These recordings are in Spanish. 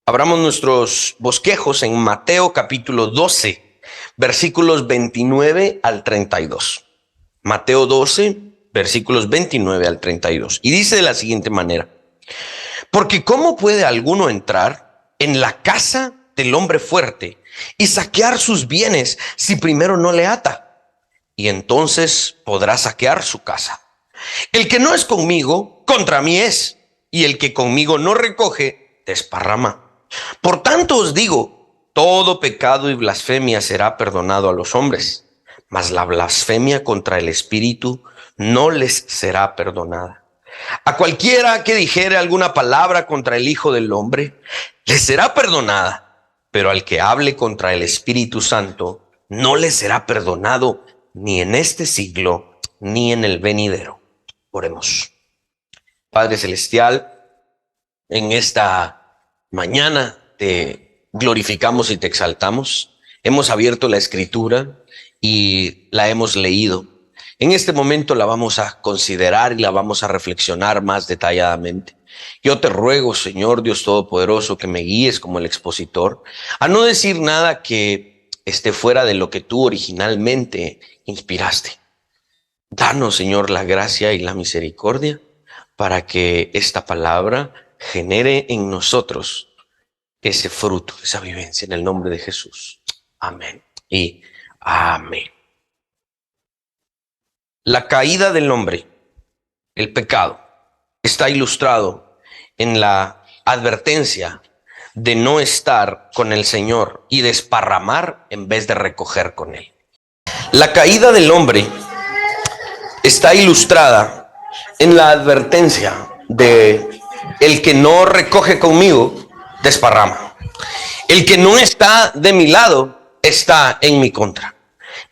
Abramos nuestros bosquejos en Mateo capítulo 12, versículos 29 al 32. Mateo 12, versículos 29 al 32. Y dice de la siguiente manera: porque ¿cómo puede alguno entrar en la casa del hombre fuerte y saquear sus bienes si primero no le ata? Y entonces podrá saquear su casa. El que no es conmigo, contra mí es, y el que conmigo no recoge, desparrama. Por tanto os digo, todo pecado y blasfemia será perdonado a los hombres, mas la blasfemia contra el Espíritu no les será perdonada. A cualquiera que dijere alguna palabra contra el Hijo del Hombre, le será perdonada, pero al que hable contra el Espíritu Santo, no le será perdonado ni en este siglo, ni en el venidero. Oremos. Padre Celestial, en esta mañana te glorificamos y te exaltamos. Hemos abierto la Escritura y la hemos leído. En este momento la vamos a considerar y la vamos a reflexionar más detalladamente. Yo te ruego, Señor Dios Todopoderoso, que me guíes como el expositor, a no decir nada que esté fuera de lo que tú originalmente inspiraste. Danos, Señor, la gracia y la misericordia para que esta palabra genere en nosotros ese fruto, esa vivencia, en el nombre de Jesús. Amén y amén. La caída del hombre, el pecado, está ilustrado en la advertencia de no estar con el Señor y desparramar en vez de recoger con Él. La caída del hombre está ilustrada en la advertencia de el que no recoge conmigo, desparrama. El que no está de mi lado, está en mi contra.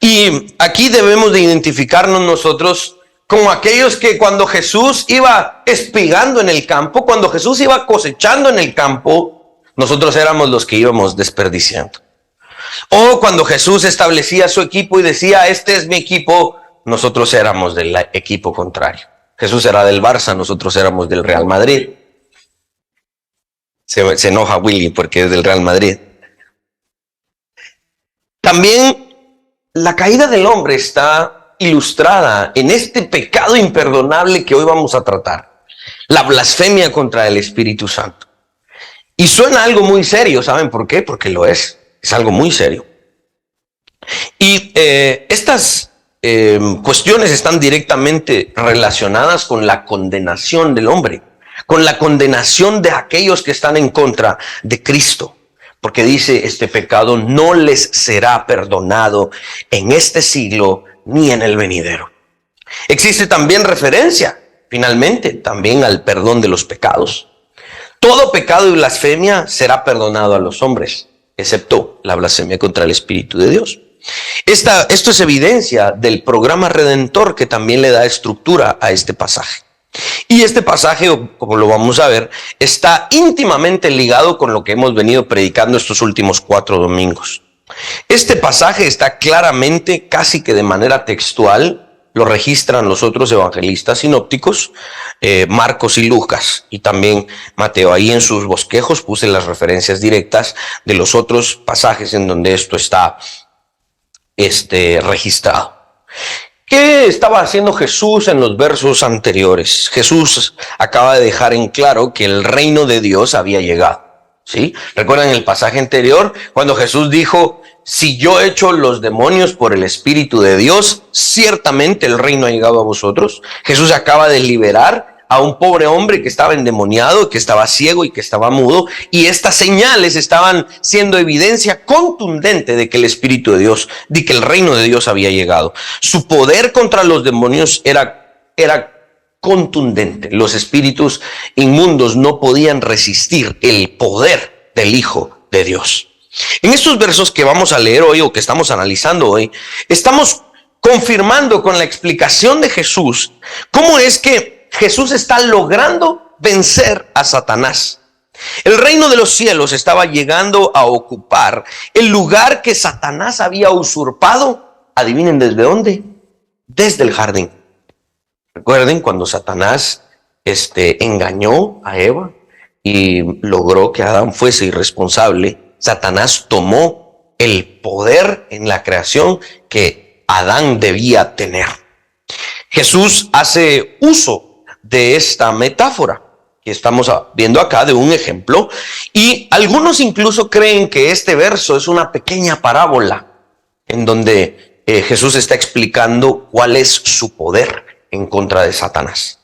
Y aquí debemos de identificarnos nosotros como aquellos que cuando Jesús iba espigando en el campo, cuando Jesús iba cosechando en el campo, nosotros éramos los que íbamos desperdiciando. O cuando Jesús establecía su equipo y decía, este es mi equipo, nosotros éramos del equipo contrario. Jesús era del Barça, nosotros éramos del Real Madrid. Se enoja Willy porque es del Real Madrid. También la caída del hombre está ilustrada en este pecado imperdonable que hoy vamos a tratar. La blasfemia contra el Espíritu Santo. Y suena algo muy serio, ¿saben por qué? Porque lo es. Es algo muy serio. Y estas cuestiones están directamente relacionadas con la condenación del hombre, con la condenación de aquellos que están en contra de Cristo. Porque dice, este pecado no les será perdonado en este siglo ni en el venidero. Existe también referencia, finalmente, también al perdón de los pecados. Todo pecado y blasfemia será perdonado a los hombres, excepto la blasfemia contra el Espíritu de Dios. Esto es evidencia del programa redentor que también le da estructura a este pasaje. Y este pasaje, como lo vamos a ver, está íntimamente ligado con lo que hemos venido predicando estos últimos 4 domingos. Este pasaje está claramente, casi que de manera textual, lo registran los otros evangelistas sinópticos, Marcos y Lucas, y también Mateo. Ahí en sus bosquejos puse las referencias directas de los otros pasajes en donde esto está registrado. ¿Qué estaba haciendo Jesús en los versos anteriores? Jesús acaba de dejar en claro que el reino de Dios había llegado, ¿sí? ¿Recuerdan el pasaje anterior? Cuando Jesús dijo, si yo echo los demonios por el Espíritu de Dios, ciertamente el reino ha llegado a vosotros. Jesús acaba de liberar a un pobre hombre que estaba endemoniado, que estaba ciego y que estaba mudo, y estas señales estaban siendo evidencia contundente de que el Espíritu de Dios, de que el reino de Dios había llegado. Su poder contra los demonios era contundente. Los espíritus inmundos no podían resistir el poder del Hijo de Dios. En estos versos que vamos a leer hoy o que estamos analizando hoy, estamos confirmando con la explicación de Jesús cómo es que Jesús está logrando vencer a Satanás. El reino de los cielos estaba llegando a ocupar el lugar que Satanás había usurpado. ¿Adivinen desde dónde? Desde el jardín. Recuerden cuando Satanás engañó a Eva y logró que Adán fuese irresponsable, Satanás tomó el poder en la creación que Adán debía tener. Jesús hace uso de esta metáfora que estamos viendo acá, de un ejemplo, y algunos incluso creen que este verso es una pequeña parábola en donde Jesús está explicando cuál es su poder en contra de Satanás.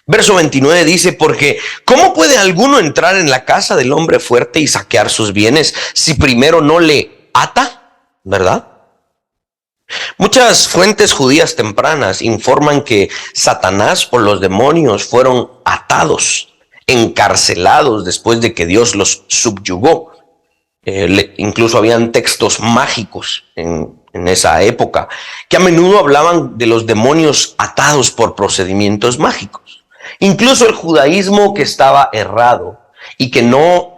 Verso 29 dice, porque ¿cómo puede alguno entrar en la casa del hombre fuerte y saquear sus bienes si primero no le ata? ¿Verdad? Muchas fuentes judías tempranas informan que Satanás o los demonios fueron atados, encarcelados después de que Dios los subyugó. Incluso habían textos mágicos en esa época que a menudo hablaban de los demonios atados por procedimientos mágicos. Incluso el judaísmo, que estaba errado y que no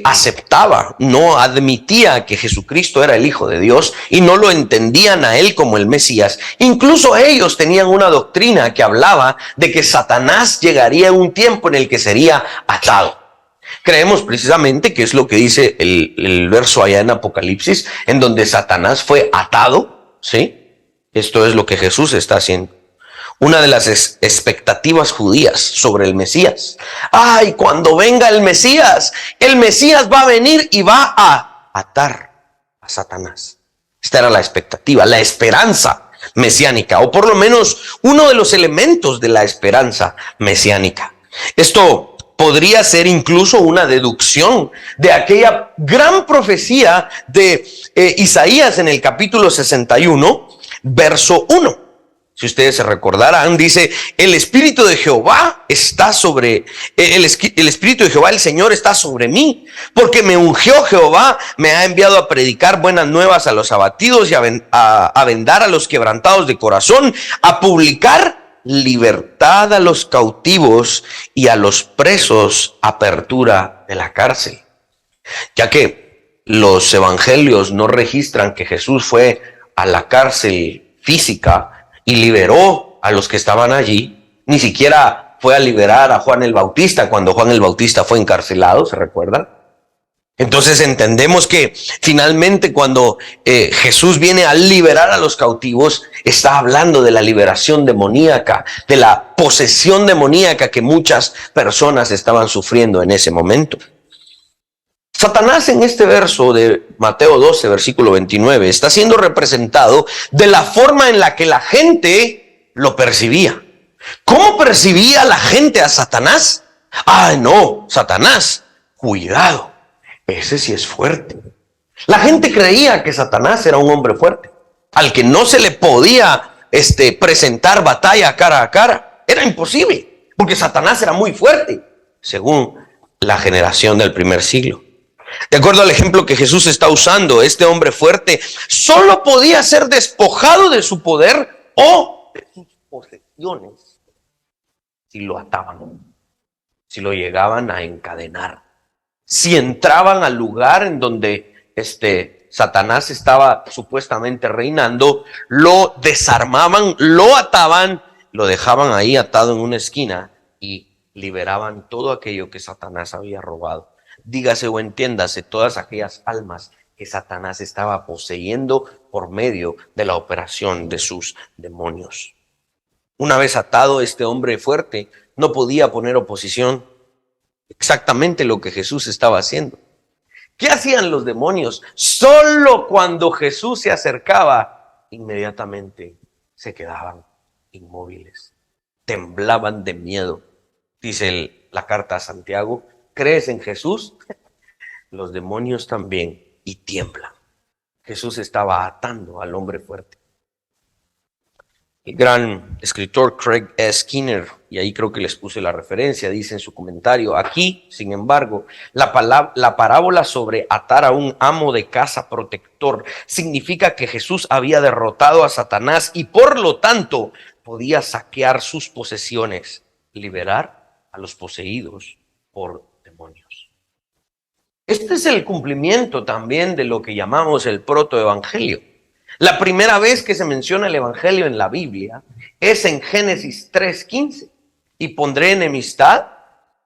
aceptaba, no admitía que Jesucristo era el Hijo de Dios y no lo entendían a él como el Mesías. Incluso ellos tenían una doctrina que hablaba de que Satanás llegaría un tiempo en el que sería atado. Creemos precisamente que es lo que dice el verso allá en Apocalipsis, en donde Satanás fue atado, ¿sí? Esto es lo que Jesús está haciendo. Una de las expectativas judías sobre el Mesías. ¡Ay, cuando venga el Mesías va a venir y va a atar a Satanás! Esta era la expectativa, la esperanza mesiánica, o por lo menos uno de los elementos de la esperanza mesiánica. Esto podría ser incluso una deducción de aquella gran profecía de Isaías en el capítulo 61, verso 1. Si ustedes se recordarán, dice, el Espíritu de Jehová está sobre, el Espíritu de Jehová, el Señor, está sobre mí, porque me ungió Jehová, me ha enviado a predicar buenas nuevas a los abatidos y a vendar a los quebrantados de corazón, a publicar libertad a los cautivos y a los presos, apertura de la cárcel. Ya que los evangelios no registran que Jesús fue a la cárcel física y liberó a los que estaban allí, ni siquiera fue a liberar a Juan el Bautista cuando Juan el Bautista fue encarcelado, ¿se recuerdan? Entonces entendemos que finalmente cuando Jesús viene a liberar a los cautivos, está hablando de la liberación demoníaca, de la posesión demoníaca que muchas personas estaban sufriendo en ese momento. Satanás en este verso de Mateo 12, versículo 29, está siendo representado de la forma en la que la gente lo percibía. ¿Cómo percibía la gente a Satanás? ¡Ay, no! Satanás, cuidado, ese sí es fuerte. La gente creía que Satanás era un hombre fuerte, al que no se le podía presentar batalla cara a cara. Era imposible, porque Satanás era muy fuerte, según la generación del primer siglo. De acuerdo al ejemplo que Jesús está usando, este hombre fuerte solo podía ser despojado de su poder o de sus posesiones si lo ataban, si lo llegaban a encadenar, si entraban al lugar en donde Satanás estaba supuestamente reinando, lo desarmaban, lo ataban, lo dejaban ahí atado en una esquina y liberaban todo aquello que Satanás había robado. Dígase o entiéndase, todas aquellas almas que Satanás estaba poseyendo por medio de la operación de sus demonios. Una vez atado, este hombre fuerte no podía poner oposición. Exactamente lo que Jesús estaba haciendo. ¿Qué hacían los demonios? Solo cuando Jesús se acercaba, inmediatamente se quedaban inmóviles, temblaban de miedo. Dice la carta a Santiago, ¿crees en Jesús? Los demonios también y tiemblan. Jesús estaba atando al hombre fuerte. El gran escritor Craig S. Skinner, y ahí creo que les puse la referencia, dice en su comentario, aquí, sin embargo, la parábola sobre atar a un amo de casa protector significa que Jesús había derrotado a Satanás y por lo tanto podía saquear sus posesiones, liberar a los poseídos por demonios. Este es el cumplimiento también de lo que llamamos el protoevangelio. La primera vez que se menciona el evangelio en la Biblia es en Génesis 3:15. Y pondré enemistad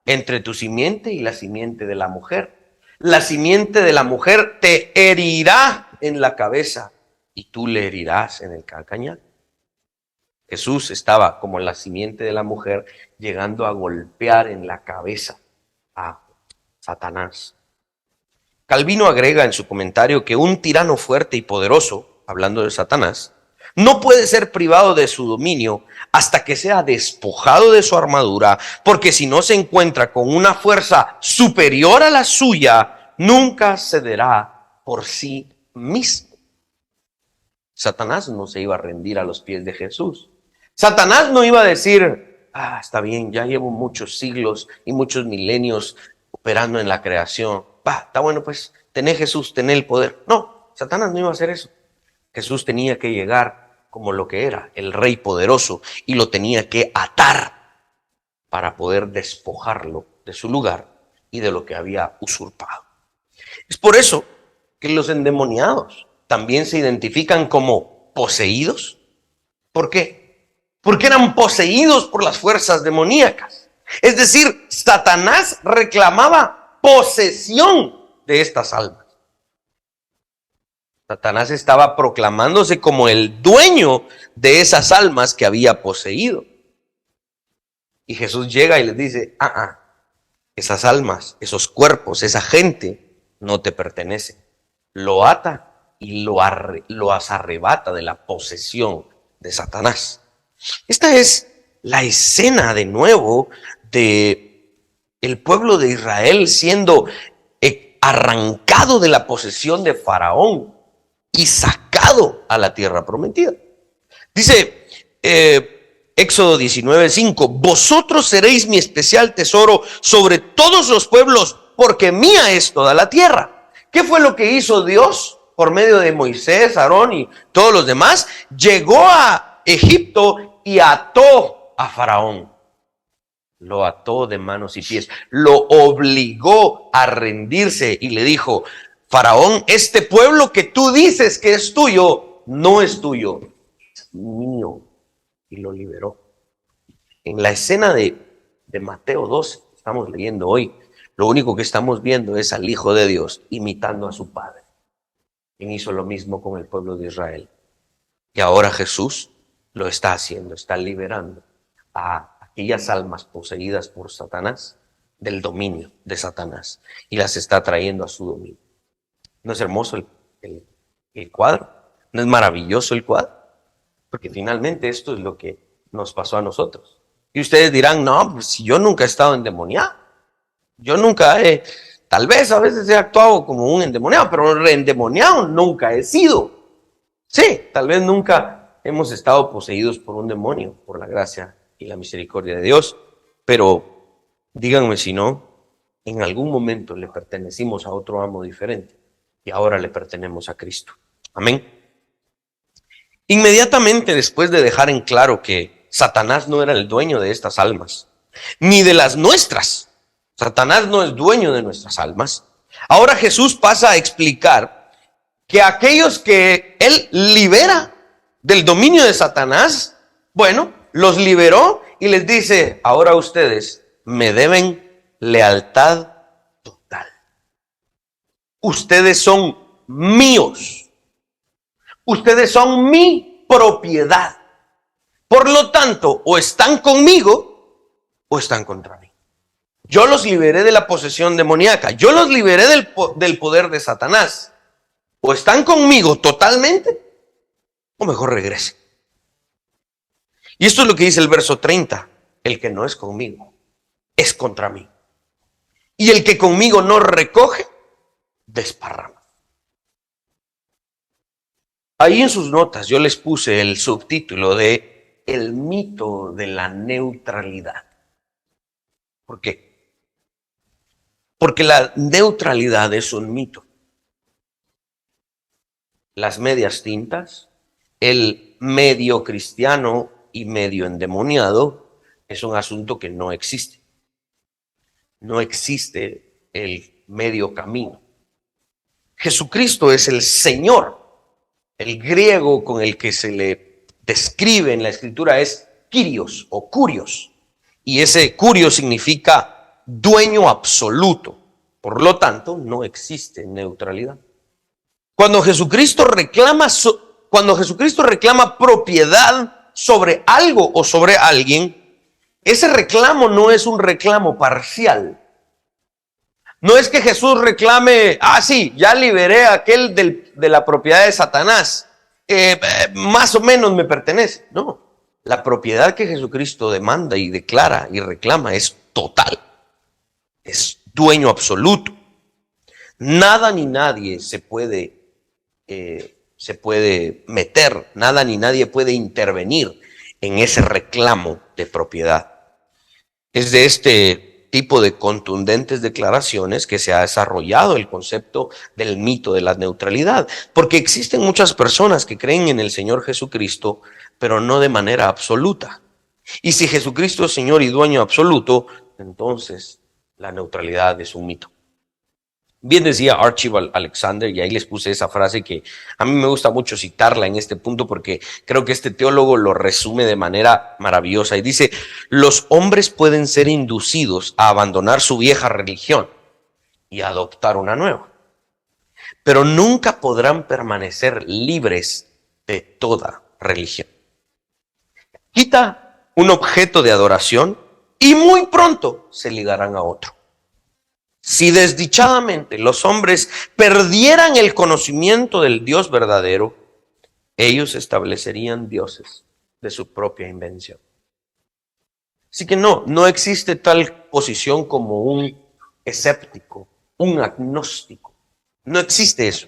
entre tu simiente y la simiente de la mujer. La simiente de la mujer te herirá en la cabeza y tú le herirás en el calcañar. Jesús estaba como la simiente de la mujer, llegando a golpear en la cabeza a Satanás. Calvino agrega en su comentario que un tirano fuerte y poderoso, hablando de Satanás, no puede ser privado de su dominio hasta que sea despojado de su armadura, porque si no se encuentra con una fuerza superior a la suya, nunca cederá por sí mismo. Satanás no se iba a rendir a los pies de Jesús. Satanás no iba a decir, está bien, ya llevo muchos siglos y muchos milenios operando en la creación. Está bueno, pues, tené Jesús, tené el poder. No, Satanás no iba a hacer eso. Jesús tenía que llegar como lo que era, el rey poderoso, y lo tenía que atar para poder despojarlo de su lugar y de lo que había usurpado. Es por eso que los endemoniados también se identifican como poseídos. ¿Por qué? Porque eran poseídos por las fuerzas demoníacas. Es decir, Satanás reclamaba posesión de estas almas. Satanás estaba proclamándose como el dueño de esas almas que había poseído. Y Jesús llega y les dice, esas almas, esos cuerpos, esa gente no te pertenecen. Lo ata y lo arrebata de la posesión de Satanás. Esta es la escena de nuevo de el pueblo de Israel siendo arrancado de la posesión de Faraón y sacado a la tierra prometida. Dice Éxodo 19:5, vosotros seréis mi especial tesoro sobre todos los pueblos, porque mía es toda la tierra. ¿Qué fue lo que hizo Dios por medio de Moisés, Aarón y todos los demás? Llegó a Egipto y ató a Faraón. Lo ató de manos y pies. Lo obligó a rendirse y le dijo, Faraón, este pueblo que tú dices que es tuyo, no es tuyo, es mío. Y lo liberó. En la escena de Mateo 12, estamos leyendo hoy, lo único que estamos viendo es al Hijo de Dios imitando a su Padre. Quien hizo lo mismo con el pueblo de Israel. Y ahora Jesús lo está haciendo, está liberando a aquellas almas poseídas por Satanás del dominio de Satanás y las está trayendo a su dominio. ¿No es hermoso el cuadro? ¿No es maravilloso el cuadro? Porque finalmente esto es lo que nos pasó a nosotros. Y ustedes dirán, no, pues si yo nunca he estado endemoniado. Yo nunca tal vez a veces he actuado como un endemoniado, pero endemoniado nunca he sido. Sí, tal vez nunca hemos estado poseídos por un demonio, por la gracia y la misericordia de Dios. Pero díganme si no, en algún momento le pertenecimos a otro amo diferente y ahora le pertenecemos a Cristo. Amén. Inmediatamente después de dejar en claro que Satanás no era el dueño de estas almas, ni de las nuestras. Satanás no es dueño de nuestras almas. Ahora Jesús pasa a explicar que aquellos que Él libera del dominio de Satanás, bueno, los liberó y les dice, ahora ustedes me deben lealtad total. Ustedes son míos. Ustedes son mi propiedad. Por lo tanto, o están conmigo o están contra mí. Yo los liberé de la posesión demoníaca. Yo los liberé del poder de Satanás. O están conmigo totalmente o mejor regresen. Y esto es lo que dice el verso 30. El que no es conmigo es contra mí. Y el que conmigo no recoge, desparrama. Ahí en sus notas yo les puse el subtítulo de El mito de la neutralidad. ¿Por qué? Porque la neutralidad es un mito. Las medias tintas, el medio cristiano y medio endemoniado es un asunto que no existe. No existe el medio camino. Jesucristo es el Señor. El griego con el que se le describe en la Escritura es Kyrios o Kurios. Y ese Kurios significa dueño absoluto. Por lo tanto, no existe neutralidad. Cuando Jesucristo reclama propiedad sobre algo o sobre alguien, ese reclamo no es un reclamo parcial. No es que Jesús reclame, sí, ya liberé a aquel de la propiedad de Satanás, más o menos me pertenece. No, la propiedad que Jesucristo demanda y declara y reclama es total, es dueño absoluto. Nada ni nadie se puede meter, nada ni nadie puede intervenir en ese reclamo de propiedad. Es de este tipo de contundentes declaraciones que se ha desarrollado el concepto del mito de la neutralidad, porque existen muchas personas que creen en el Señor Jesucristo, pero no de manera absoluta. Y si Jesucristo es Señor y dueño absoluto, entonces la neutralidad es un mito. Bien decía Archibald Alexander, y ahí les puse esa frase que a mí me gusta mucho citarla en este punto porque creo que este teólogo lo resume de manera maravillosa. Y dice, los hombres pueden ser inducidos a abandonar su vieja religión y a adoptar una nueva, pero nunca podrán permanecer libres de toda religión. Quita un objeto de adoración y muy pronto se ligarán a otro. Si desdichadamente los hombres perdieran el conocimiento del Dios verdadero, ellos establecerían dioses de su propia invención. Así que no existe tal posición como un escéptico, un agnóstico. No existe eso.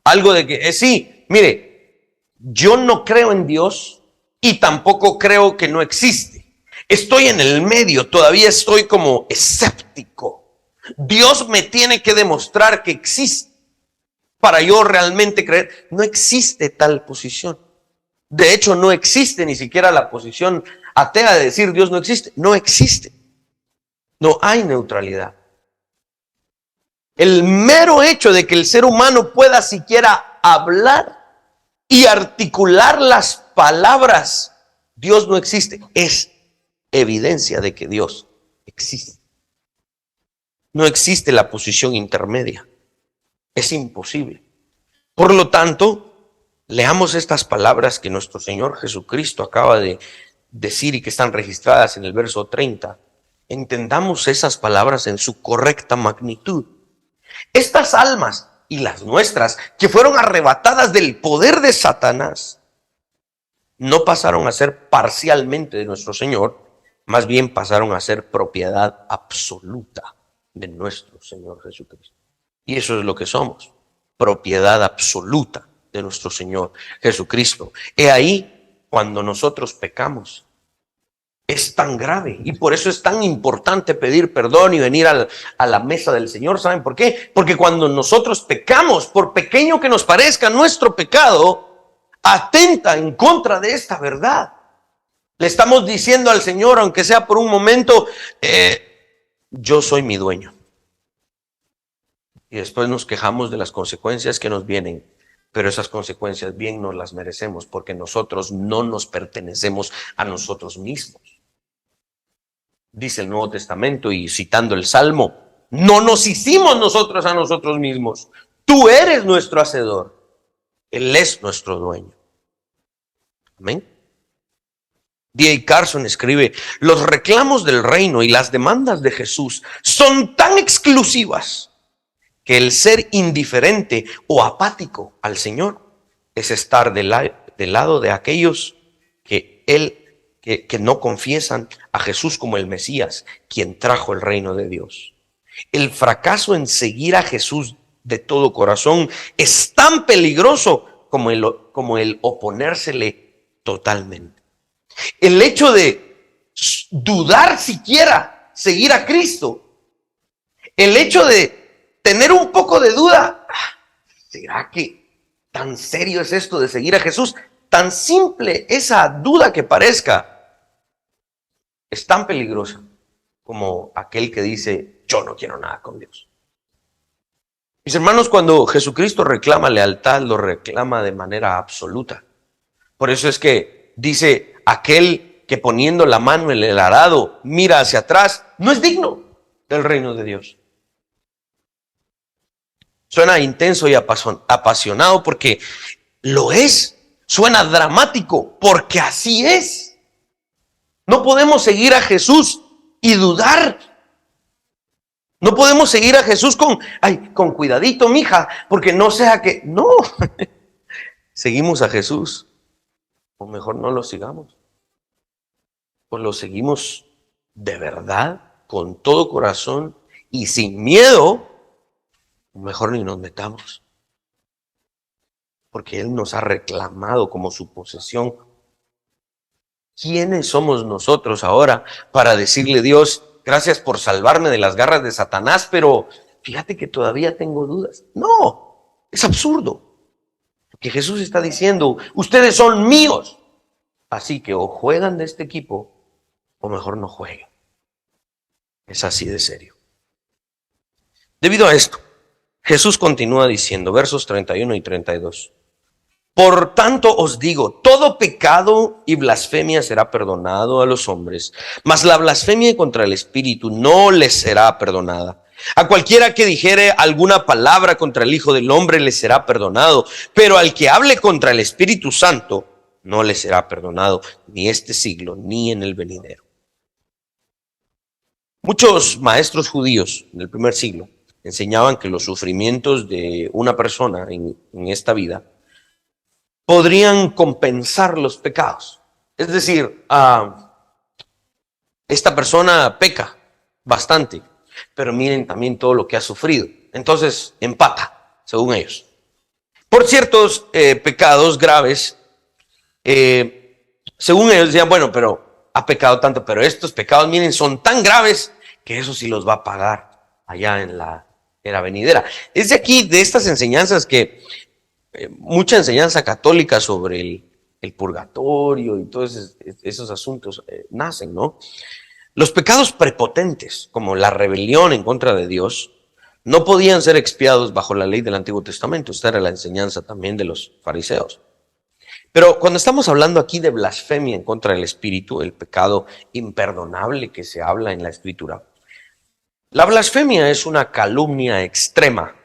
Algo de que, sí, mire, yo no creo en Dios y tampoco creo que no existe. Estoy en el medio, todavía estoy como escéptico. Dios me tiene que demostrar que existe para yo realmente creer. No existe tal posición. De hecho, no existe ni siquiera la posición atea de decir Dios no existe. No existe. No hay neutralidad. El mero hecho de que el ser humano pueda siquiera hablar y articular las palabras Dios no existe es evidencia de que Dios existe. No existe la posición intermedia. Es imposible. Por lo tanto, leamos estas palabras que nuestro Señor Jesucristo acaba de decir y que están registradas en el verso 30. Entendamos esas palabras en su correcta magnitud. Estas almas y las nuestras que fueron arrebatadas del poder de Satanás no pasaron a ser parcialmente de nuestro Señor, más bien pasaron a ser propiedad absoluta de nuestro Señor Jesucristo. Y eso es lo que somos, propiedad absoluta de nuestro Señor Jesucristo. He ahí cuando nosotros pecamos. Es tan grave y por eso es tan importante pedir perdón y venir a la mesa del Señor. ¿Saben por qué? Porque cuando nosotros pecamos, por pequeño que nos parezca nuestro pecado, atenta en contra de esta verdad. Le estamos diciendo al Señor, aunque sea por un momento, yo soy mi dueño. Y después nos quejamos de las consecuencias que nos vienen. Pero esas consecuencias bien nos las merecemos porque nosotros no nos pertenecemos a nosotros mismos. Dice el Nuevo Testamento y citando el Salmo, no nos hicimos nosotros a nosotros mismos. Tú eres nuestro hacedor. Él es nuestro dueño. Amén. D.A. Carson escribe, los reclamos del reino y las demandas de Jesús son tan exclusivas que el ser indiferente o apático al Señor es estar del lado de aquellos que no confiesan a Jesús como el Mesías, quien trajo el reino de Dios. El fracaso en seguir a Jesús de todo corazón es tan peligroso como el oponérsele totalmente. El hecho de dudar siquiera seguir a Cristo, el hecho de tener un poco de duda, ¿será que tan serio es esto de seguir a Jesús? Tan simple esa duda que parezca, es tan peligrosa como aquel que dice, yo no quiero nada con Dios. Mis hermanos, cuando Jesucristo reclama lealtad, lo reclama de manera absoluta. Por eso es que dice, aquel que poniendo la mano en el arado mira hacia atrás, no es digno. del reino de Dios. Suena intenso y apasionado porque lo es. Suena dramático porque así es. No podemos seguir a Jesús y dudar. No podemos seguir a Jesús con cuidadito, mija, porque no sea que... No, seguimos a Jesús. O mejor no lo sigamos. O lo seguimos de verdad, con todo corazón y sin miedo. O mejor ni nos metamos. Porque Él nos ha reclamado como su posesión. ¿Quiénes somos nosotros ahora para decirle, Dios, gracias por salvarme de las garras de Satanás, pero fíjate que todavía tengo dudas? No, es absurdo. Porque Jesús está diciendo, ustedes son míos. Así que o juegan de este equipo o mejor no jueguen. Es así de serio. Debido a esto, Jesús continúa diciendo, versos 31 y 32. Por tanto os digo, todo pecado y blasfemia será perdonado a los hombres, mas la blasfemia contra el Espíritu no les será perdonada. A cualquiera que dijere alguna palabra contra el Hijo del Hombre le será perdonado, pero al que hable contra el Espíritu Santo no le será perdonado, ni este siglo, ni en el venidero. Muchos maestros judíos del primer siglo enseñaban que los sufrimientos de una persona en esta vida podrían compensar los pecados. Es decir, esta persona peca bastante, pero miren también todo lo que ha sufrido. Entonces empata, según ellos. Por ciertos pecados graves, según ellos decían, bueno, pero ha pecado tanto, pero estos pecados, miren, son tan graves que eso sí los va a pagar allá en la era venidera. Es de aquí, de estas enseñanzas que mucha enseñanza católica sobre el purgatorio y todos esos asuntos nacen, ¿no? Los pecados prepotentes, como la rebelión en contra de Dios, no podían ser expiados bajo la ley del Antiguo Testamento. Esta era la enseñanza también de los fariseos. Pero cuando estamos hablando aquí de blasfemia en contra del Espíritu, el pecado imperdonable que se habla en la Escritura, la blasfemia es una calumnia extrema,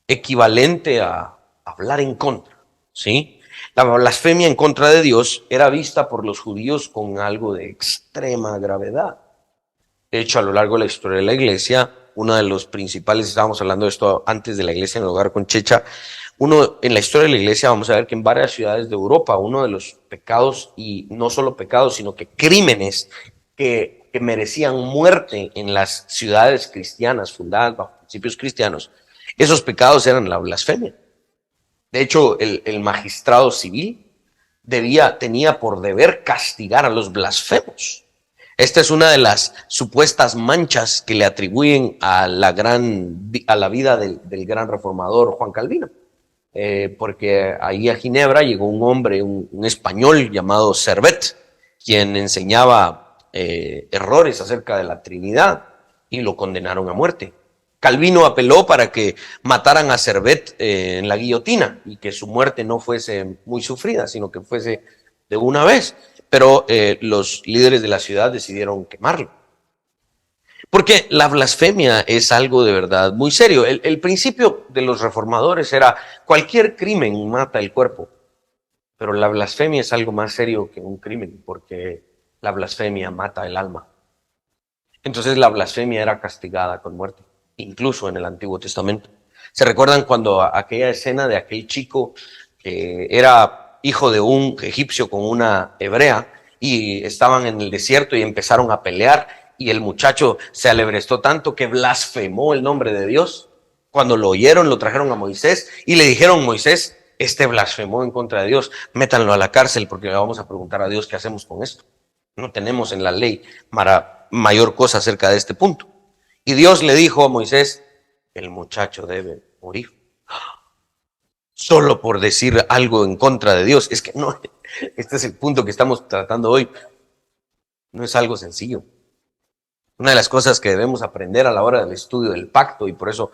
equivalente a hablar en contra, ¿sí? La blasfemia en contra de Dios era vista por los judíos con algo de extrema gravedad. De hecho, a lo largo de la historia de la iglesia, uno de los principales, estábamos hablando de esto antes de la iglesia en el hogar con Checha, en la historia de la iglesia vamos a ver que en varias ciudades de Europa, uno de los pecados, y no solo pecados, sino que crímenes que merecían muerte en las ciudades cristianas fundadas bajo principios cristianos, esos pecados eran la blasfemia. De hecho, el magistrado civil tenía por deber castigar a los blasfemos. Esta es una de las supuestas manchas que le atribuyen a la vida del gran reformador Juan Calvino. Porque ahí a Ginebra llegó un hombre, un español llamado Servet, quien enseñaba errores acerca de la Trinidad y lo condenaron a muerte. Calvino apeló para que mataran a Servet en la guillotina y que su muerte no fuese muy sufrida, sino que fuese de una vez. Pero los líderes de la ciudad decidieron quemarlo. Porque la blasfemia es algo de verdad muy serio. El principio de los reformadores era cualquier crimen mata el cuerpo, pero la blasfemia es algo más serio que un crimen, porque la blasfemia mata el alma. Entonces la blasfemia era castigada con muerte, incluso en el Antiguo Testamento. ¿Se recuerdan cuando aquella escena de aquel chico que era hijo de un egipcio con una hebrea y estaban en el desierto y empezaron a pelear y el muchacho se alebrestó tanto que blasfemó el nombre de Dios? Cuando lo oyeron, lo trajeron a Moisés y le dijeron, Moisés, este blasfemó en contra de Dios, métanlo a la cárcel porque le vamos a preguntar a Dios qué hacemos con esto. No tenemos en la ley mayor cosa acerca de este punto. Y Dios le dijo a Moisés, el muchacho debe morir. Solo por decir algo en contra de Dios. Es que no, este es el punto que estamos tratando hoy. No es algo sencillo. Una de las cosas que debemos aprender a la hora del estudio del pacto, y por eso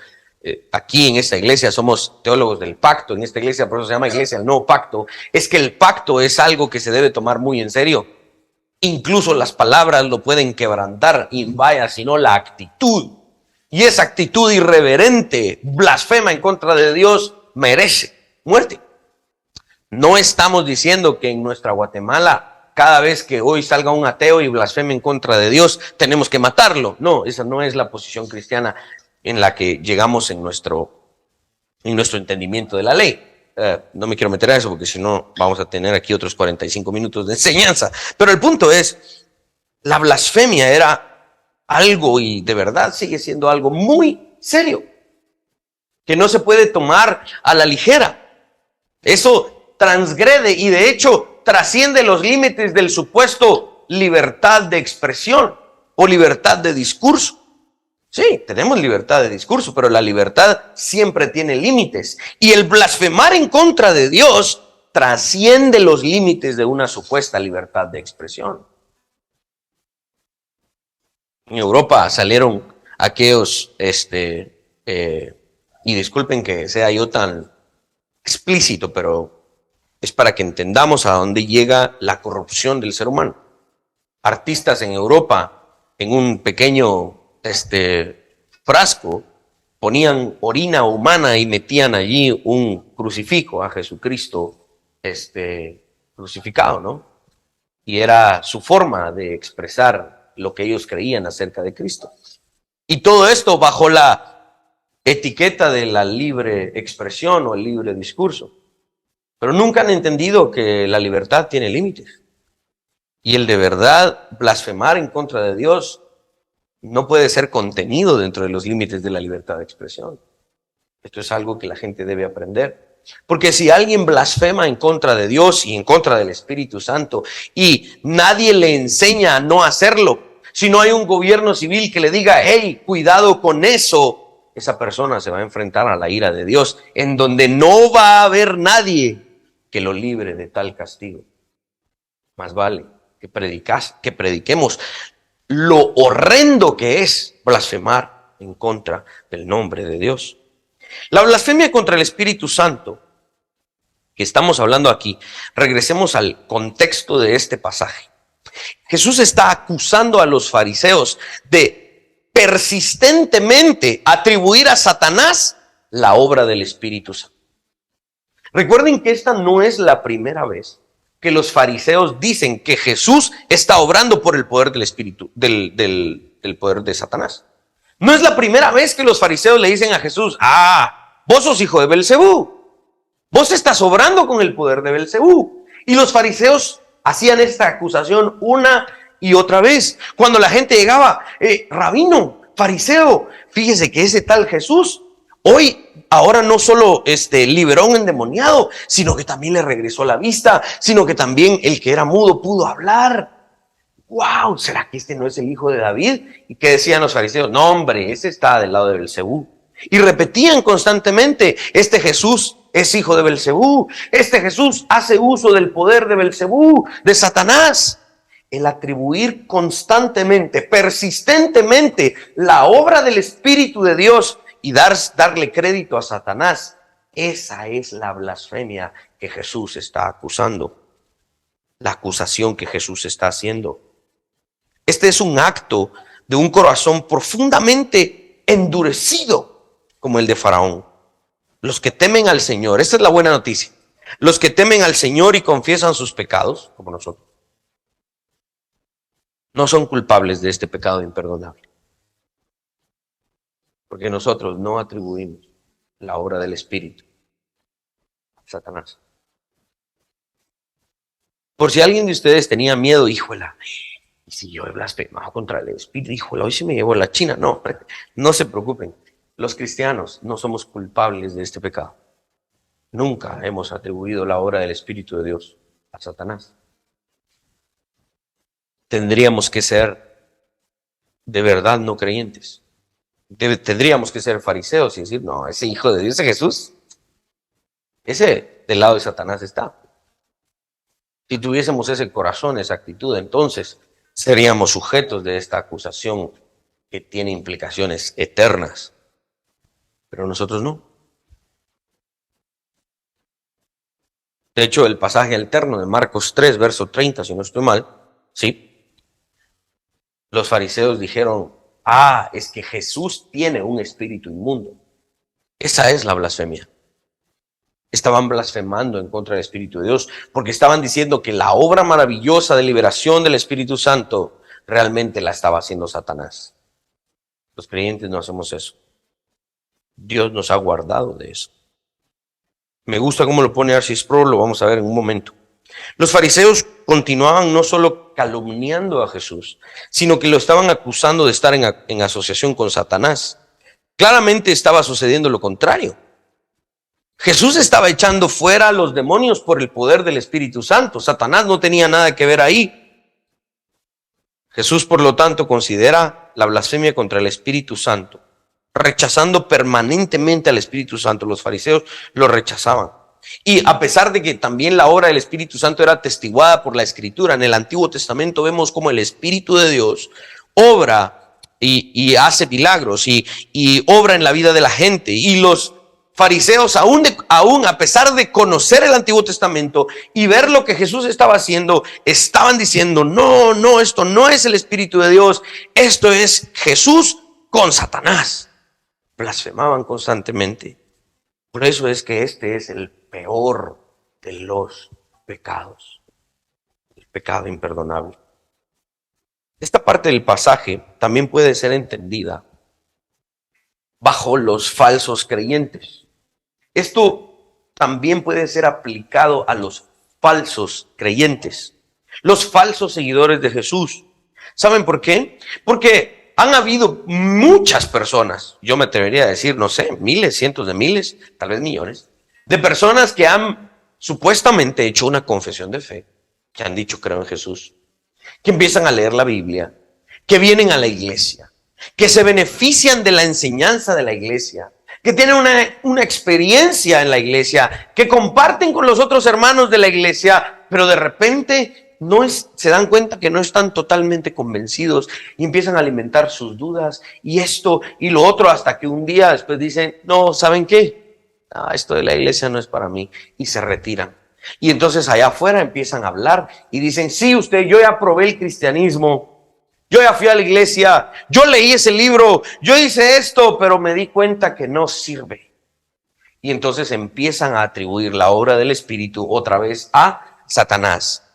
aquí en esta iglesia somos teólogos del pacto, en esta iglesia por eso se llama iglesia del nuevo pacto, es que el pacto es algo que se debe tomar muy en serio. Incluso las palabras lo pueden quebrantar y vaya, sino la actitud. Y esa actitud irreverente, blasfema en contra de Dios, merece muerte. No estamos diciendo que en nuestra Guatemala, cada vez que hoy salga un ateo y blasfeme en contra de Dios, tenemos que matarlo. No, esa no es la posición cristiana en la que llegamos en nuestro entendimiento de la ley. No me quiero meter a eso porque si no vamos a tener aquí otros 45 minutos de enseñanza. Pero el punto es, la blasfemia era algo, y de verdad sigue siendo algo muy serio, que no se puede tomar a la ligera. Eso transgrede y de hecho trasciende los límites del supuesto libertad de expresión o libertad de discurso. Sí, tenemos libertad de discurso, pero la libertad siempre tiene límites. Y el blasfemar en contra de Dios trasciende los límites de una supuesta libertad de expresión. En Europa salieron aquellos, y disculpen que sea yo tan explícito, pero es para que entendamos a dónde llega la corrupción del ser humano. Artistas en Europa, en un pequeño frasco, ponían orina humana y metían allí un crucifijo a Jesucristo crucificado, ¿no? Y era su forma de expresar lo que ellos creían acerca de Cristo. Y todo esto bajo la etiqueta de la libre expresión o el libre discurso. Pero nunca han entendido que la libertad tiene límites. Y el de verdad blasfemar en contra de Dios no puede ser contenido dentro de los límites de la libertad de expresión. Esto es algo que la gente debe aprender. Porque si alguien blasfema en contra de Dios y en contra del Espíritu Santo y nadie le enseña a no hacerlo, si no hay un gobierno civil que le diga, hey, cuidado con eso, esa persona se va a enfrentar a la ira de Dios, en donde no va a haber nadie que lo libre de tal castigo. Más vale que prediquemos lo horrendo que es blasfemar en contra del nombre de Dios. La blasfemia contra el Espíritu Santo, que estamos hablando aquí, regresemos al contexto de este pasaje. Jesús está acusando a los fariseos de persistentemente atribuir a Satanás la obra del Espíritu Santo. Recuerden que esta no es la primera vez que los fariseos dicen que Jesús está obrando por el poder del Espíritu, del poder de Satanás. No es la primera vez que los fariseos le dicen a Jesús, vos sos hijo de Belcebú. Vos estás obrando con el poder de Belcebú. Y los fariseos hacían esta acusación una y otra vez. Cuando la gente llegaba, rabino, fariseo, fíjese que ese tal Jesús, ahora no solo liberó a un endemoniado, sino que también le regresó la vista, sino que también el que era mudo pudo hablar. ¡Wow! ¿Será que este no es el hijo de David? ¿Y qué decían los fariseos? No, hombre, ese está del lado de Belcebú. Y repetían constantemente, este Jesús es hijo de Belcebú, este Jesús hace uso del poder de Belcebú, de Satanás. El atribuir constantemente, persistentemente la obra del Espíritu de Dios y darle crédito a Satanás, esa es la blasfemia que Jesús está acusando, la acusación que Jesús está haciendo. Este es un acto de un corazón profundamente endurecido como el de Faraón. Los que temen al Señor, esta es la buena noticia, los que temen al Señor y confiesan sus pecados, como nosotros, no son culpables de este pecado imperdonable. Porque nosotros no atribuimos la obra del Espíritu a Satanás. Por si alguien de ustedes tenía miedo, híjola, y si yo he blasfemado contra el Espíritu, híjola, hoy se me llevó la china. No, no se preocupen. Los cristianos no somos culpables de este pecado. Nunca hemos atribuido la obra del Espíritu de Dios a Satanás. Tendríamos que ser de verdad no creyentes. Tendríamos que ser fariseos y decir, no, ese hijo de Dios, ese Jesús, ese del lado de Satanás está. Si tuviésemos ese corazón, esa actitud, entonces seríamos sujetos de esta acusación que tiene implicaciones eternas. Pero nosotros no. De hecho, el pasaje alterno de Marcos 3, verso 30, si no estoy mal, ¿sí? Los fariseos dijeron, ah, es que Jesús tiene un espíritu inmundo. Esa es la blasfemia. Estaban blasfemando en contra del Espíritu de Dios, porque estaban diciendo que la obra maravillosa de liberación del Espíritu Santo realmente la estaba haciendo Satanás. Los creyentes no hacemos eso. Dios nos ha guardado de eso. Me gusta cómo lo pone R.C. Sproul, lo vamos a ver en un momento. Los fariseos continuaban no solo calumniando a Jesús, sino que lo estaban acusando de estar en asociación con Satanás. Claramente estaba sucediendo lo contrario. Jesús estaba echando fuera a los demonios por el poder del Espíritu Santo. Satanás no tenía nada que ver ahí. Jesús, por lo tanto, considera la blasfemia contra el Espíritu Santo, rechazando permanentemente al Espíritu Santo. Los fariseos lo rechazaban. Y a pesar de que también la obra del Espíritu Santo era atestiguada por la Escritura, en el Antiguo Testamento vemos como el Espíritu de Dios obra y hace milagros y obra en la vida de la gente. Y los fariseos, aún a pesar de conocer el Antiguo Testamento y ver lo que Jesús estaba haciendo, estaban diciendo, no, esto no es el Espíritu de Dios, esto es Jesús con Satanás. Blasfemaban constantemente. Por eso es que este es el peor de los pecados, el pecado imperdonable. Esta parte del pasaje también puede ser entendida bajo los falsos creyentes. Esto también puede ser aplicado a los falsos creyentes, los falsos seguidores de Jesús. ¿Saben por qué? Porque han habido muchas personas, yo me atrevería a decir, no sé, miles, cientos de miles, tal vez millones, de personas que han supuestamente hecho una confesión de fe, que han dicho creo en Jesús, que empiezan a leer la Biblia, que vienen a la iglesia, que se benefician de la enseñanza de la iglesia, que tienen una experiencia en la iglesia, que comparten con los otros hermanos de la iglesia, pero de repente se dan cuenta que no están totalmente convencidos y empiezan a alimentar sus dudas y esto y lo otro, hasta que un día después dicen, no, ¿saben qué? Esto de la iglesia no es para mí, y se retiran. Y entonces allá afuera empiezan a hablar y dicen, sí, yo ya probé el cristianismo, yo ya fui a la iglesia, yo leí ese libro, yo hice esto, pero me di cuenta que no sirve. Y entonces empiezan a atribuir la obra del Espíritu otra vez a Satanás.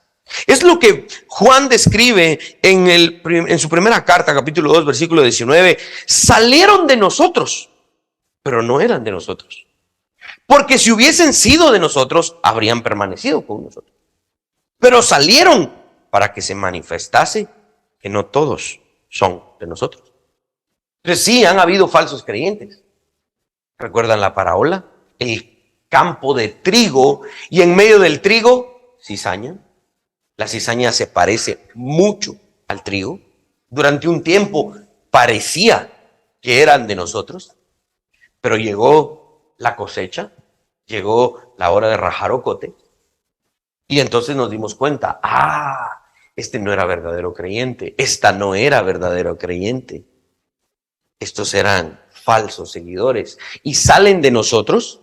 Es lo que Juan describe en su primera carta, capítulo 2, versículo 19. Salieron de nosotros, pero no eran de nosotros. Porque si hubiesen sido de nosotros, habrían permanecido con nosotros. Pero salieron para que se manifestase que no todos son de nosotros. Entonces sí, han habido falsos creyentes. ¿Recuerdan la parábola? El campo de trigo y en medio del trigo, cizaña. La cizaña se parece mucho al trigo. Durante un tiempo parecía que eran de nosotros, pero llegó la cosecha, llegó la hora de rajar ocote, y entonces nos dimos cuenta, este no era verdadero creyente, esta no era verdadero creyente. Estos eran falsos seguidores y salen de nosotros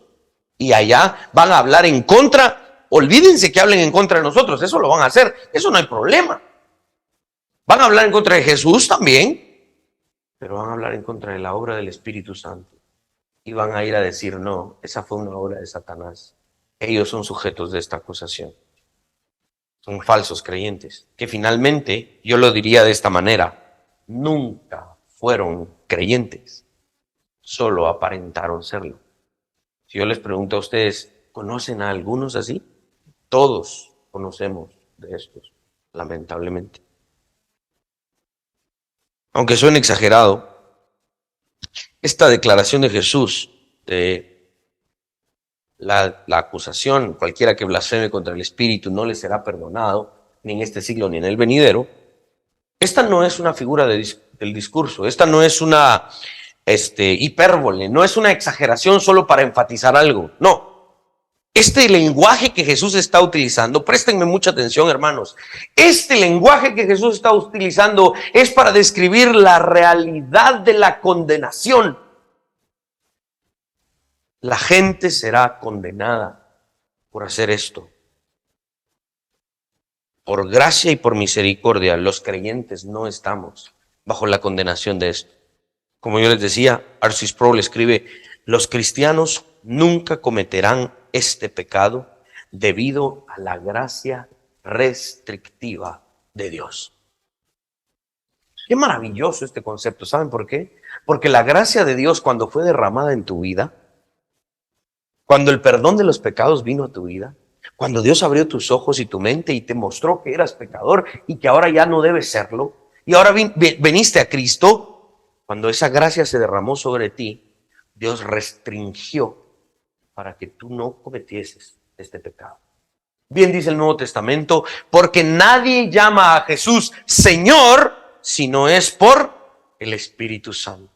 y allá van a hablar en contra. Olvídense que hablen en contra de nosotros, eso lo van a hacer, eso no hay problema. Van a hablar en contra de Jesús también, pero van a hablar en contra de la obra del Espíritu Santo. Y van a ir a decir, no, esa fue una obra de Satanás. Ellos son sujetos de esta acusación. Son falsos creyentes, que finalmente, yo lo diría de esta manera, nunca fueron creyentes, solo aparentaron serlo. Si yo les pregunto a ustedes, ¿conocen a algunos así? Todos conocemos de estos, lamentablemente. Aunque suene exagerado, esta declaración de Jesús, de la acusación, cualquiera que blasfeme contra el Espíritu no le será perdonado, ni en este siglo ni en el venidero, esta no es una figura del discurso, esta no es una hipérbole, no es una exageración solo para enfatizar algo, no. Este lenguaje que Jesús está utilizando, préstenme mucha atención, hermanos, este lenguaje que Jesús está utilizando es para describir la realidad de la condenación. La gente será condenada por hacer esto. Por gracia y por misericordia, los creyentes no estamos bajo la condenación de esto. Como yo les decía, R.C. Sproul escribe, los cristianos nunca cometerán este pecado debido a la gracia restrictiva de Dios. Qué maravilloso este concepto. ¿Saben por qué? Porque la gracia de Dios, cuando fue derramada en tu vida, cuando el perdón de los pecados vino a tu vida, cuando Dios abrió tus ojos y tu mente y te mostró que eras pecador y que ahora ya no debes serlo, y ahora veniste a Cristo, cuando esa gracia se derramó sobre ti, Dios restringió para que tú no cometieses este pecado. Bien dice el Nuevo Testamento, porque nadie llama a Jesús Señor si no es por el Espíritu Santo.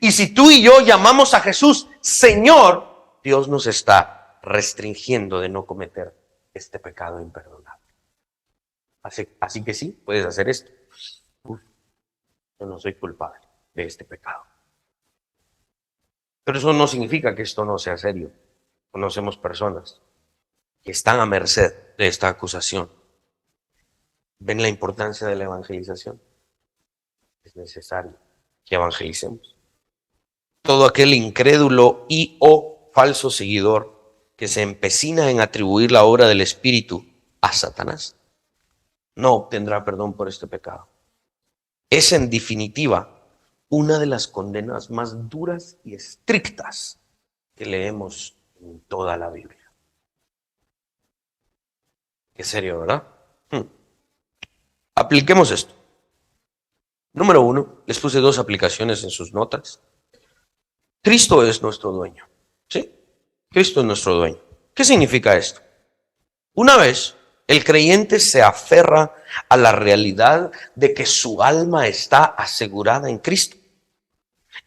Y si tú y yo llamamos a Jesús Señor, Dios nos está restringiendo de no cometer este pecado imperdonable. Así que sí, puedes hacer esto. Yo no soy culpable de este pecado. Pero eso no significa que esto no sea serio. Conocemos personas que están a merced de esta acusación. ¿Ven la importancia de la evangelización? Es necesario que evangelicemos. Todo aquel incrédulo y o falso seguidor que se empecina en atribuir la obra del Espíritu a Satanás no obtendrá perdón por este pecado. Es en definitiva una de las condenas más duras y estrictas que leemos en toda la Biblia. Qué serio, ¿verdad? Apliquemos esto. Número 1, les puse 2 aplicaciones en sus notas. Cristo es nuestro dueño. ¿Sí? Cristo es nuestro dueño. ¿Qué significa esto? Una vez el creyente se aferra a la realidad de que su alma está asegurada en Cristo,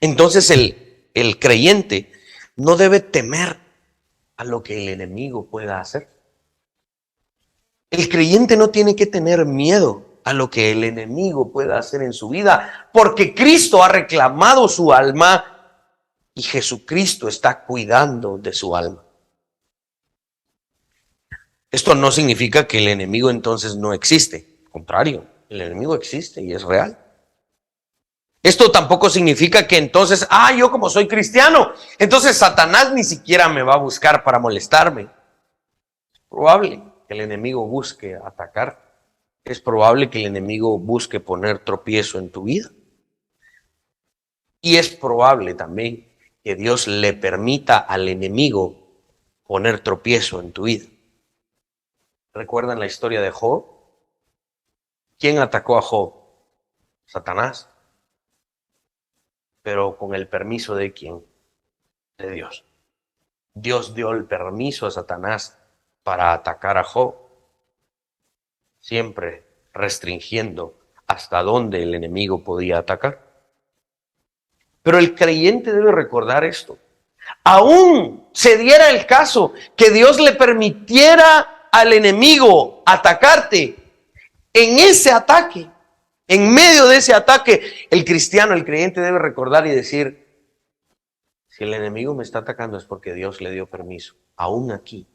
entonces el creyente no debe temer a lo que el enemigo pueda hacer. El creyente no tiene que tener miedo a lo que el enemigo pueda hacer en su vida, porque Cristo ha reclamado su alma y Jesucristo está cuidando de su alma. Esto no significa que el enemigo entonces no existe. Al contrario, el enemigo existe y es real. Esto tampoco significa que entonces, yo como soy cristiano, entonces Satanás ni siquiera me va a buscar para molestarme. Es probable que el enemigo busque atacar. Es probable que el enemigo busque poner tropiezo en tu vida. Y es probable también que Dios le permita al enemigo poner tropiezo en tu vida. ¿Recuerdan la historia de Job? ¿Quién atacó a Job? Satanás. Pero con el permiso de ¿quién? De Dios. Dios dio el permiso a Satanás para atacar a Job, siempre restringiendo hasta dónde el enemigo podía atacar. Pero el creyente debe recordar esto. Aún se diera el caso que Dios le permitiera al enemigo atacarte, en ese ataque, en medio de ese ataque, el cristiano, el creyente debe recordar y decir, si el enemigo me está atacando es porque Dios le dio permiso. Aún aquí,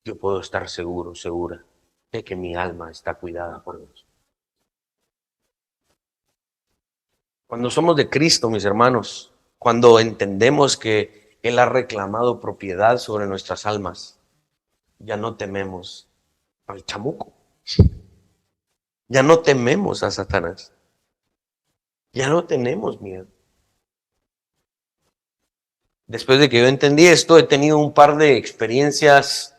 yo puedo estar seguro, segura, de que mi alma está cuidada por Dios. Cuando somos de Cristo, mis hermanos, cuando entendemos que Él ha reclamado propiedad sobre nuestras almas, ya no tememos al chamuco. Ya no tememos a Satanás. Ya no tenemos miedo. Después de que yo entendí esto, he tenido un par de experiencias,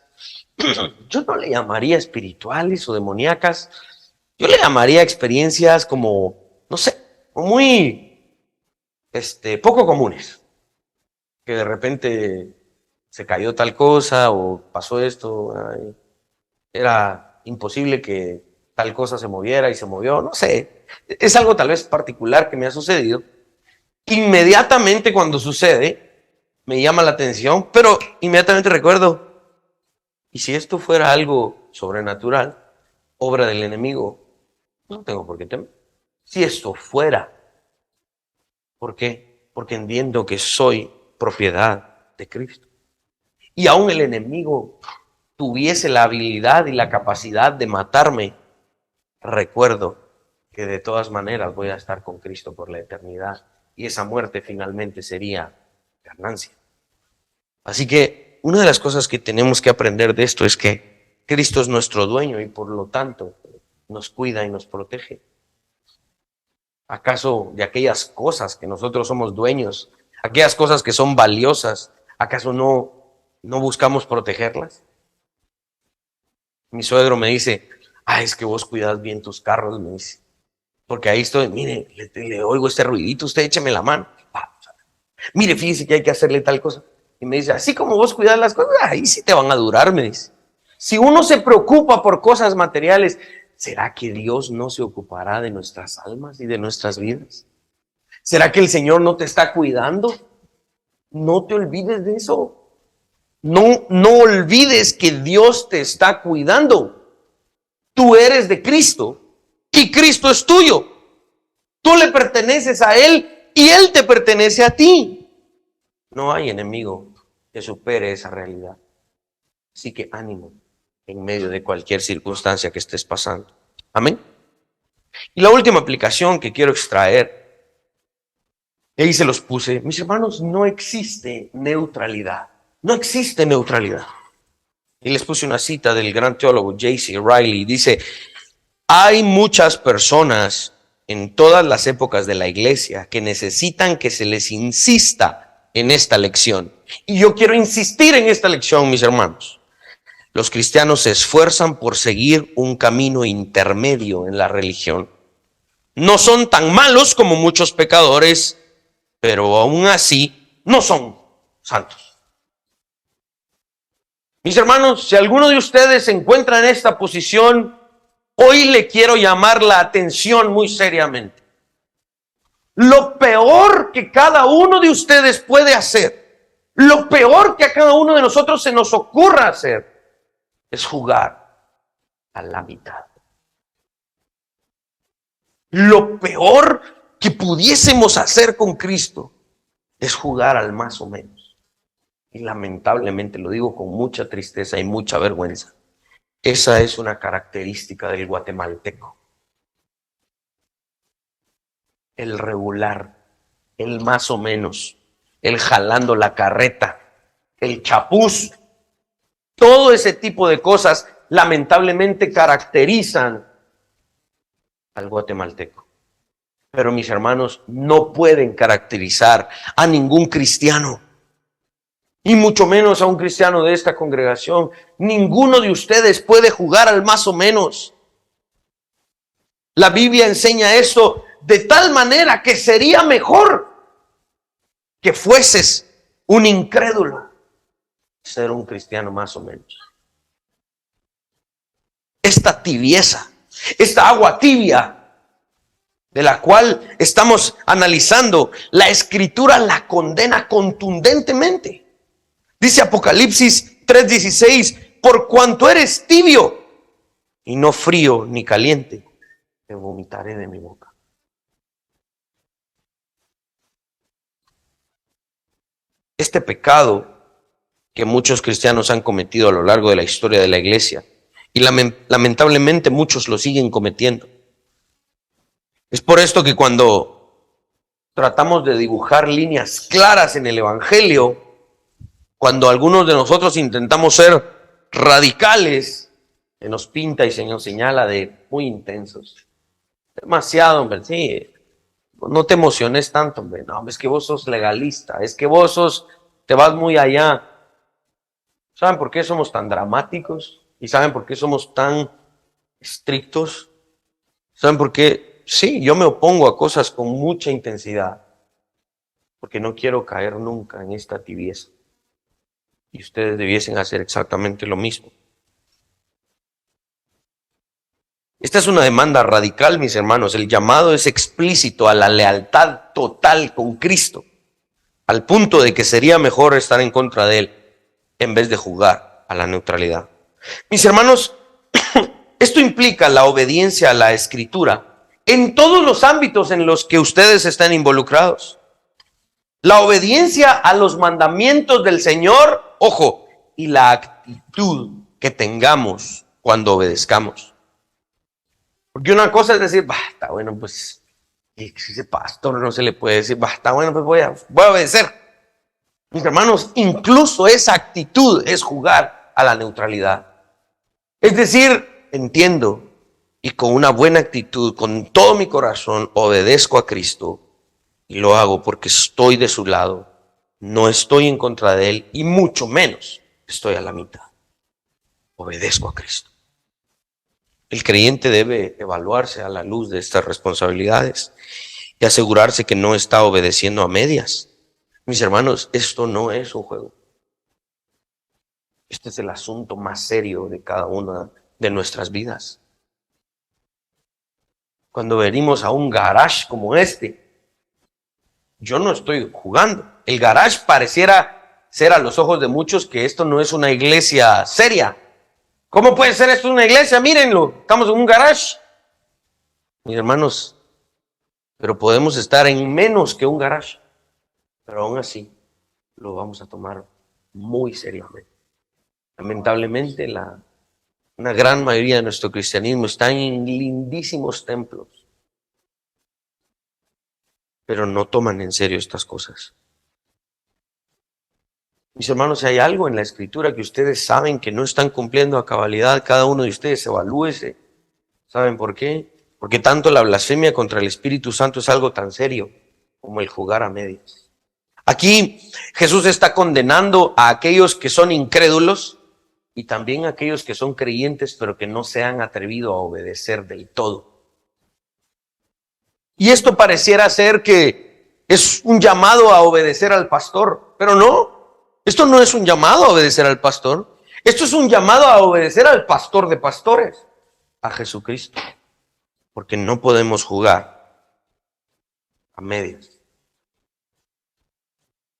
yo no le llamaría espirituales o demoníacas, yo le llamaría experiencias como, no sé, muy poco comunes. Que de repente se cayó tal cosa o pasó esto, era imposible que tal cosa se moviera y se movió, no sé. Es algo tal vez particular que me ha sucedido. Inmediatamente cuando sucede, me llama la atención, pero inmediatamente recuerdo, ¿y si esto fuera algo sobrenatural, obra del enemigo? No tengo por qué temer. Si esto fuera, ¿por qué? Porque entiendo que soy propiedad de Cristo. Y aún el enemigo tuviese la habilidad y la capacidad de matarme, recuerdo que de todas maneras voy a estar con Cristo por la eternidad y esa muerte finalmente sería ganancia. Así que una de las cosas que tenemos que aprender de esto es que Cristo es nuestro dueño y por lo tanto nos cuida y nos protege. ¿Acaso de aquellas cosas que nosotros somos dueños, aquellas cosas que son valiosas, acaso no buscamos protegerlas? Mi suegro me dice, es que vos cuidas bien tus carros, me dice. Porque ahí estoy, mire, le oigo este ruidito, usted écheme la mano. Mire, fíjese que hay que hacerle tal cosa. Y me dice, así como vos cuidas las cosas, ahí sí te van a durar, me dice. Si uno se preocupa por cosas materiales, ¿será que Dios no se ocupará de nuestras almas y de nuestras vidas? ¿Será que el Señor no te está cuidando? No te olvides de eso. No olvides que Dios te está cuidando. Tú eres de Cristo y Cristo es tuyo. Tú le perteneces a Él y Él te pertenece a ti. No hay enemigo que supere esa realidad. Así que ánimo en medio de cualquier circunstancia que estés pasando. Amén. Y la última aplicación que quiero extraer, y ahí se los puse, mis hermanos, no existe neutralidad. No existe neutralidad. Y les puse una cita del gran teólogo J.C. Riley. Dice, hay muchas personas en todas las épocas de la iglesia que necesitan que se les insista en esta lección. Y yo quiero insistir en esta lección, mis hermanos. Los cristianos se esfuerzan por seguir un camino intermedio en la religión. No son tan malos como muchos pecadores, pero aún así no son santos. Mis hermanos, si alguno de ustedes se encuentra en esta posición, hoy le quiero llamar la atención muy seriamente. Lo peor que cada uno de ustedes puede hacer, lo peor que a cada uno de nosotros se nos ocurra hacer, es jugar a la mitad. Lo peor que pudiésemos hacer con Cristo es jugar al más o menos. Y lamentablemente lo digo con mucha tristeza y mucha vergüenza. Esa es una característica del guatemalteco. El regular, el más o menos, el jalando la carreta, el chapuz. Todo ese tipo de cosas lamentablemente caracterizan al guatemalteco. Pero mis hermanos, no pueden caracterizar a ningún cristiano, y mucho menos a un cristiano de esta congregación. Ninguno de ustedes puede jugar al más o menos. La Biblia enseña esto de tal manera que sería mejor que fueses un incrédulo ser un cristiano más o menos. Esta tibieza, esta agua tibia de la cual estamos analizando, la Escritura la condena contundentemente. Dice Apocalipsis 3:16, por cuanto eres tibio y no frío ni caliente, te vomitaré de mi boca. Este pecado que muchos cristianos han cometido a lo largo de la historia de la iglesia, y lamentablemente muchos lo siguen cometiendo. Es por esto que cuando tratamos de dibujar líneas claras en el Evangelio, cuando algunos de nosotros intentamos ser radicales, se nos pinta y se nos señala de muy intensos. Demasiado, hombre, sí. No te emociones tanto, hombre. No, es que vos sos legalista, es que vos te vas muy allá. ¿Saben por qué somos tan dramáticos? ¿Y saben por qué somos tan estrictos? ¿Saben por qué? Sí, yo me opongo a cosas con mucha intensidad, porque no quiero caer nunca en esta tibieza. Y ustedes debiesen hacer exactamente lo mismo. Esta es una demanda radical, mis hermanos. El llamado es explícito a la lealtad total con Cristo, al punto de que sería mejor estar en contra de Él en vez de jugar a la neutralidad. Mis hermanos, esto implica la obediencia a la Escritura en todos los ámbitos en los que ustedes están involucrados. La obediencia a los mandamientos del Señor, ojo, y la actitud que tengamos cuando obedezcamos. Porque una cosa es decir, está bueno, pues, ese pastor no se le puede decir, está bueno, pues voy a obedecer. Mis hermanos, incluso esa actitud es jugar a la neutralidad. Es decir, entiendo y con una buena actitud, con todo mi corazón, obedezco a Cristo y lo hago porque estoy de su lado. No estoy en contra de él y mucho menos estoy a la mitad. Obedezco a Cristo. El creyente debe evaluarse a la luz de estas responsabilidades y asegurarse que no está obedeciendo a medias. Mis hermanos, esto no es un juego. Este es el asunto más serio de cada una de nuestras vidas. Cuando venimos a un garage como este, yo no estoy jugando. El garage pareciera ser a los ojos de muchos que esto no es una iglesia seria. ¿Cómo puede ser esto una iglesia? Mírenlo, estamos en un garage. Mis hermanos, pero podemos estar en menos que un garage. Pero aún así, lo vamos a tomar muy seriamente. Lamentablemente, una gran mayoría de nuestro cristianismo está en lindísimos templos, pero no toman en serio estas cosas. Mis hermanos, si hay algo en la Escritura que ustedes saben que no están cumpliendo a cabalidad, cada uno de ustedes evalúese. ¿Saben por qué? Porque tanto la blasfemia contra el Espíritu Santo es algo tan serio como el jugar a medias. Aquí Jesús está condenando a aquellos que son incrédulos y también a aquellos que son creyentes pero que no se han atrevido a obedecer del todo. Y esto pareciera ser que es un llamado a obedecer al pastor, pero no. Esto no es un llamado a obedecer al pastor. Esto es un llamado a obedecer al pastor de pastores, a Jesucristo. Porque no podemos jugar a medias.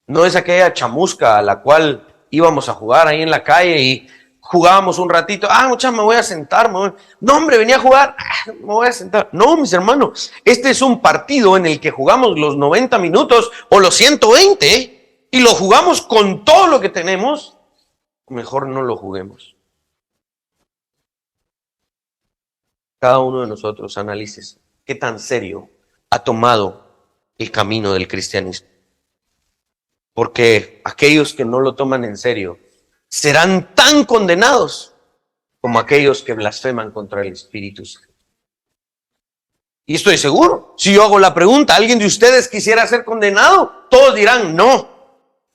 No es aquella chamusca a la cual íbamos a jugar ahí en la calle y jugábamos un ratito. Muchacha, me voy a sentar. No, hombre, venía a jugar. Me voy a sentar. No, mis hermanos, este es un partido en el que jugamos los 90 minutos o los 120 y lo jugamos con todo lo que tenemos. Mejor no lo juguemos. Cada uno de nosotros analice qué tan serio ha tomado el camino del cristianismo. Porque aquellos que no lo toman en serio serán tan condenados como aquellos que blasfeman contra el Espíritu Santo. Y estoy seguro, si yo hago la pregunta, ¿alguien de ustedes quisiera ser condenado? Todos dirán no.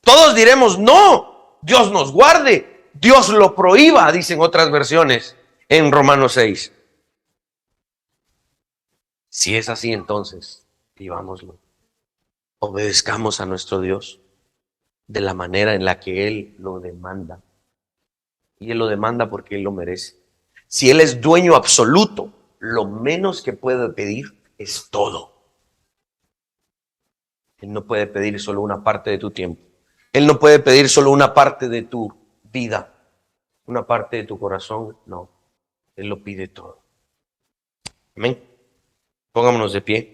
Todos diremos no. Dios nos guarde. Dios lo prohíba, dicen otras versiones en Romanos 6. Si es así, entonces, vivámoslo. Obedezcamos a nuestro Dios de la manera en la que Él lo demanda. Y Él lo demanda porque Él lo merece. Si Él es dueño absoluto, lo menos que puede pedir es todo. Él no puede pedir solo una parte de tu tiempo. Él no puede pedir solo una parte de tu vida, una parte de tu corazón. No, Él lo pide todo. Amén. Pongámonos de pie.